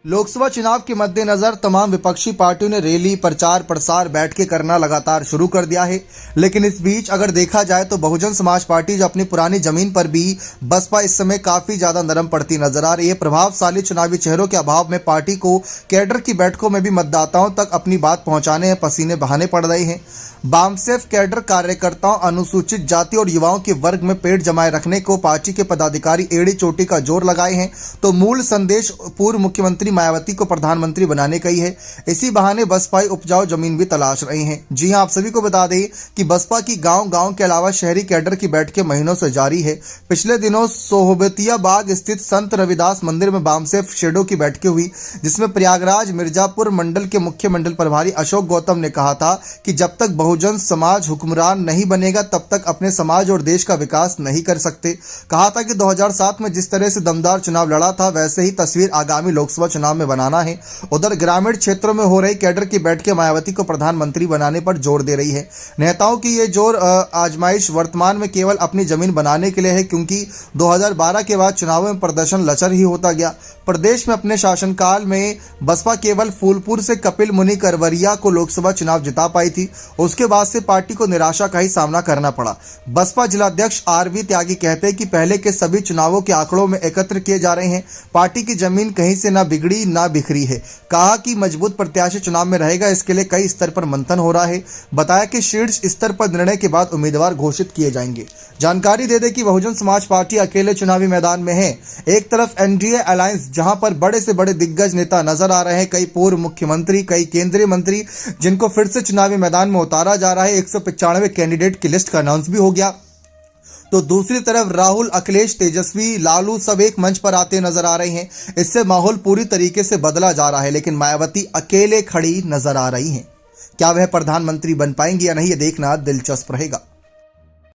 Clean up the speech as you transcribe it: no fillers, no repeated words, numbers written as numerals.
लोकसभा चुनाव के मद्देनजर तमाम विपक्षी पार्टियों ने रैली, प्रचार प्रसार, बैठकें करना लगातार शुरू कर दिया है। लेकिन इस बीच अगर देखा जाए तो बहुजन समाज पार्टी जो अपनी पुरानी जमीन पर भी बसपा इस समय काफी ज्यादा नरम पड़ती नजर आ रही है। प्रभावशाली चुनावी चेहरों के अभाव में पार्टी को कैडर की बैठकों में भी मतदाताओं तक अपनी बात पहुंचाने हैं पसीने बहाने पड़ रहे हैं। बामसेफ कैडर कार्यकर्ताओं, अनुसूचित जाति और युवाओं के वर्ग में पेट जमाए रखने को पार्टी के पदाधिकारी एड़ी चोटी का जोर लगाए हैं, तो मूल संदेश पूर्व मुख्यमंत्री मायावती को प्रधानमंत्री बनाने का ही है। इसी बहाने बसपाई उपजाऊ जमीन भी तलाश रहे हैं। जी हां, आप सभी को बता दें कि बसपा की गांव-गांव के अलावा शहरी कैडर की बैठकें महीनों से जारी है। पिछले दिनों सोहबतिया बाग स्थित संत रविदास मंदिर में बामसेफ शेडो की बैठकें हुई, जिसमें प्रयागराज मिर्जापुर मंडल के मुख्य मंडल प्रभारी अशोक गौतम ने कहा था कि जब तक बहुजन समाज हुक्मरान नहीं बनेगा तब तक अपने समाज और देश का विकास नहीं कर सकते। कहा था कि 2007 में जिस तरह से दमदार चुनाव लड़ा था वैसे ही तस्वीर आगामी लोकसभा चुनाव में बनाना है। उधर ग्रामीण क्षेत्रों में हो रही कैडर की बैठकें मायावती को प्रधानमंत्री बनाने पर जोर दे रही है। नेताओं की ये जोर आजमाइश वर्तमान में केवल अपनी जमीन बनाने के लिए है, क्योंकि 2012 के बाद चुनावों में प्रदर्शन लचर ही होता गया। प्रदेश में अपने शासनकाल में बसपा केवल फूलपुर से कपिल मुनि करवरिया को लोकसभा चुनाव जिता पाई थी। उसके बाद से पार्टी को निराशा का ही सामना करना पड़ा। बसपा जिलाध्यक्ष आरवी त्यागी कहते हैं कि पहले के सभी चुनावों के आंकड़ों में एकत्र किए जा रहे हैं। पार्टी की जमीन कहीं से ना बिगड़ी ना बिखरी है। कहा कि मजबूत प्रत्याशी चुनाव में रहेगा, इसके लिए कई स्तर पर मंथन हो रहा है। बताया कि शीर्ष स्तर पर निर्णय के बाद उम्मीदवार घोषित किए जाएंगे। जानकारी दे दें कि बहुजन समाज पार्टी अकेले चुनावी मैदान में है। एक तरफ एनडीए अलायंस, जहां पर बड़े से बड़े दिग्गज नेता नजर आ रहे हैं, कई पूर्व मुख्यमंत्री, कई केंद्रीय मंत्री, जिनको फिर से चुनावी मैदान में उतारा जा रहा है। 195 कैंडिडेट की लिस्ट का अनाउंस भी हो गया। तो दूसरी तरफ राहुल, अखिलेश, तेजस्वी, लालू सब एक मंच पर आते नजर आ रहे हैं। इससे माहौल पूरी तरीके से बदला जा रहा है। लेकिन मायावती अकेले खड़ी नजर आ रही हैं। क्या वह प्रधानमंत्री बन पाएंगी या नहीं, ये देखना दिलचस्प रहेगा।